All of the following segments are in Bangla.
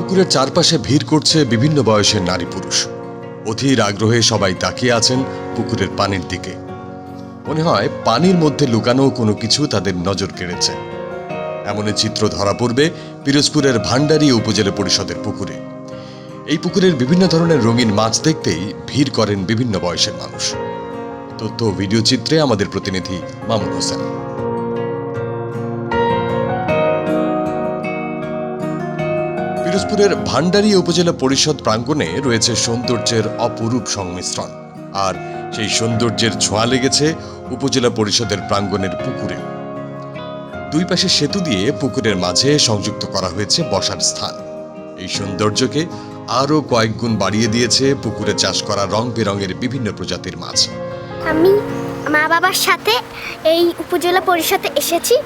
পুকুরের চারপাশে ভিড় করছে বিভিন্ন বয়সের নারী পুরুষ। অধীর আগ্রহে সবাই তাকিয়ে আছেন পুকুরের পানির দিকে। মনে হয় পানির মধ্যে লুকানো কোনো কিছু তাদের নজর কেড়েছে। এমনই চিত্র ধরা পড়বে পিরোজপুরের ভান্ডারী উপজেলা পরিষদের পুকুরে। এই পুকুরের বিভিন্ন ধরনের রঙিন মাছ দেখতেই ভিড় করেন বিভিন্ন বয়সের মানুষ। তথ্য ও ভিডিও চিত্রে আমাদের প্রতিনিধি মামুন হোসেন। পিরোজপুরের ভান্ডারী উপজেলা পরিষদ প্রাঙ্গণে রয়েছে সৌন্দর্যের অপরূপ সংমিশ্রণ, আর সেই সৌন্দর্যের ছোঁয়া লেগেছে উপজেলা পরিষদের প্রাঙ্গণের পুকুরে। দুই পাশে সেতু দিয়ে পুকুরের মাঝে সংযুক্ত করা হয়েছে বসার স্থান। এই সৌন্দর্যকে আরও কয়েক গুণ বাড়িয়ে দিয়েছে পুকুরে চাষ করা রং বেরঙের বিভিন্ন প্রজাতির মাছ। আমি মা বাবার সাথে এই উপজেলা পরিষদে এসেছি।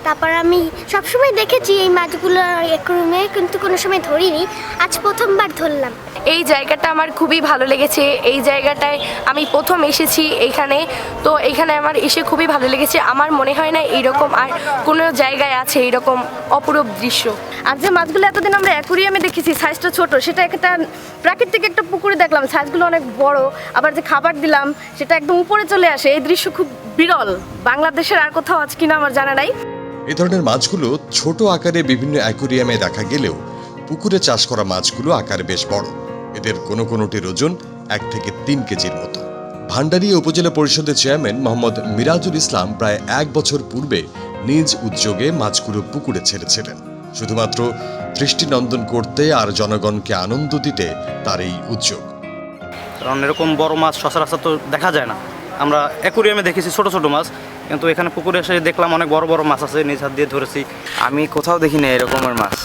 তারপর আমি সবসময় দেখেছি এই মাছগুলো অ্যাকুয়ারিয়ামে, কিন্তু কোনো সময় ধরিনি। আজ প্রথমবার ধরলাম। এই জায়গাটা আমার খুবই ভালো লেগেছে। এই জায়গাটায় আমি প্রথম এসেছি এখানে, তো এখানে আমার এসে খুবই ভালো লেগেছে। আমার মনে হয় না এইরকম আর কোনো জায়গায় আছে এইরকম অপরূপ দৃশ্য। আর যে মাছগুলো এতদিন আমরা অ্যাকুয়ারিয়ামে দেখেছি সাইজটা ছোট, সেটা একটা প্রাকৃতিক একটা পুকুরে দেখলাম সাইজগুলো অনেক বড়। আবার যে খাবার দিলাম সেটা একদম উপরে চলে আসে। এই দৃশ্য খুব বিরল, বাংলাদেশের আর কোথাও আছে কিনা আমার জানা নাই। এই ধরনের মাছগুলো ছোট আকারে বিভিন্ন অ্যাকুয়ারিয়ামে দেখা গেলেও পুকুরে চাষ করা মাছগুলো আকারে বেশ বড়। এদের কোনো কোনোটির ওজন 1 থেকে 3 কেজির মতো। ভান্ডারী উপজেলা পরিষদের চেয়ারম্যান মোহাম্মদ মিরাজুল ইসলাম প্রায় 1 বছর পূর্বে নিজ উদ্যোগে মাছগুলো পুকুরে ছেড়েছিলেন, শুধুমাত্র দৃষ্টিনন্দন করতে আর জনগণকে আনন্দ দিতে তার এই উদ্যোগ। কারণ এরকম বড় মাছ সচরাচর তো দেখা যায় না। আমরা অ্যাকুয়ারিয়ামে দেখেছি ছোট ছোট মাছ, কিন্তু এখানে পুকুরে এসে দেখলাম অনেক বড় বড় মাছ আছে, নিজ হাত দিয়ে ধরেছি। আমি কোথাও দেখি না এরকমের মাছ।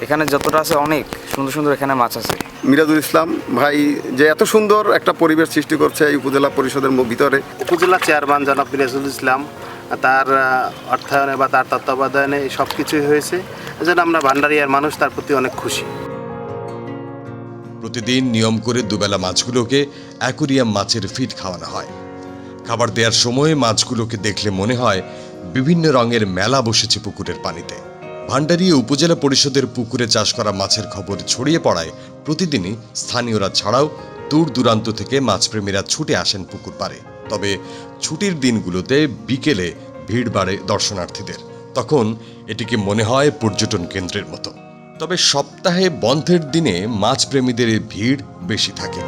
এখানে যতটা আছে অনেক সুন্দর সুন্দর এখানে মাছ আছে। মিরাজুল ইসলাম ভাই যে এত সুন্দর একটা পরিবেশ সৃষ্টি করছে এই উপজেলা পরিষদের ভিতরে। উপজেলা চেয়ারম্যান জনাব মিরাজুল ইসলাম, তার অর্থায়নে বা তার তত্ত্বাবধানে সব কিছুই হয়েছে। এজন্য আমরা ভান্ডারিয়ার মানুষ তার প্রতি অনেক খুশি। প্রতিদিন নিয়ম করে দুবেলা মাছগুলোকে অ্যাকুয়ারিয়াম মাছের ফিড খাওয়ানো হয়। খাবার দেওয়ার সময় মাছগুলোকে দেখলে মনে হয় বিভিন্ন রঙের মেলা বসেছে পুকুরের পানিতে। ভান্ডারী উপজেলা পরিষদের পুকুরে চাষ করা মাছের খবর ছড়িয়ে পড়ায় প্রতিদিনই স্থানীয়রা ছাড়াও দূর দূরান্ত থেকে মাছপ্রেমীরা ছুটে আসেন পুকুর পাড়ে। তবে ছুটির দিনগুলোতে বিকেলে ভিড় বাড়ে দর্শনার্থীদের। তখন এটিকে মনে হয় পর্যটন কেন্দ্রের মতো। তবে সপ্তাহে বন্ধের দিনে মাছপ্রেমীদের ভিড় বেশি থাকে।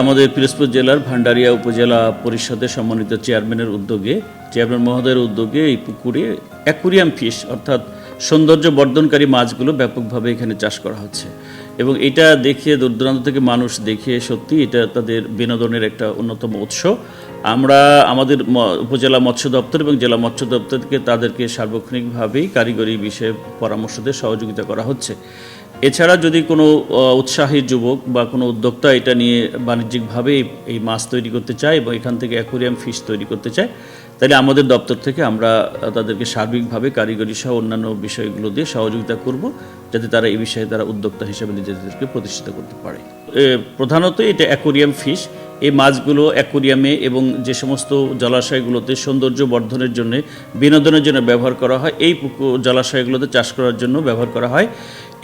আমাদের পিরোজপুর জেলার ভান্ডারিয়া উপজেলা পরিষদের সম্মানিত চেয়ারম্যান মহোদয়ের উদ্যোগে এই পুকুরে অ্যাকুয়ারিয়াম ফিশ অর্থাৎ সৌন্দর্য বর্ধনকারী মাছগুলো ব্যাপকভাবে এখানে চাষ করা হচ্ছে, এবং এটা দেখে দূর দূরান্ত থেকে মানুষ দেখে সত্যি এটা তাদের বিনোদনের একটা অন্যতম উৎস। আমরা আমাদের উপজেলা মৎস্য দপ্তর এবং জেলা মৎস্য দপ্তর থেকে তাদেরকে সার্বক্ষণিকভাবেই কারিগরি বিষয়ে পরামর্শ দিয়ে সহযোগিতা করা হচ্ছে। এছাড়া যদি কোনো উৎসাহী যুবক বা কোনো উদ্যোক্তা এটা নিয়ে বাণিজ্যিকভাবে এই মাছ তৈরি করতে চায় এবং এখান থেকে অ্যাকুয়ারিয়াম ফিশ তৈরি করতে চায়, তাহলে আমাদের দপ্তর থেকে আমরা তাদেরকে সার্বিকভাবে কারিগরি সহ অন্যান্য বিষয়গুলো দিয়ে সহযোগিতা করব, যাতে তারা এই বিষয়ে তারা উদ্যোক্তা হিসেবে নিজেদেরকে প্রতিষ্ঠিত করতে পারে। প্রধানত এটা অ্যাকুয়ারিয়াম ফিশ। এই মাছগুলো অ্যাকুয়ারিয়ামে এবং যে সমস্ত জলাশয়গুলোতে সৌন্দর্য বর্ধনের জন্য, বিনোদনের জন্য ব্যবহার করা হয়, এই জলাশয়গুলোতে চাষ করার জন্য ব্যবহার করা হয়।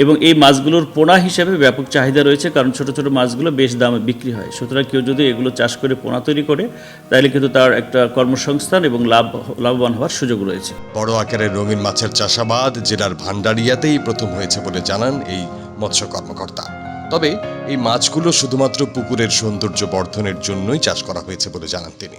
এবং এই মাছগুলোর পোনা হিসেবে ব্যাপক চাহিদা রয়েছে, কারণ ছোট ছোট মাছগুলো বেশ দামে বিক্রি হয়। সুতরাং কেউ যদি এগুলো চাষ করে পোনা তৈরি করে তাহলে কিন্তু তার একটা কর্মসংস্থান এবং লাভবান হওয়ার সুযোগ রয়েছে। বড় আকারের রঙিন মাছের চাষাবাদ জেলার ভান্ডারিয়াতেই প্রথম হয়েছে বলে জানান এই মৎস্য কর্মকর্তা। তবে এই মাছগুলো শুধুমাত্র পুকুরের সৌন্দর্য বর্ধনের জন্যই চাষ করা হয়েছে বলে জানান তিনি।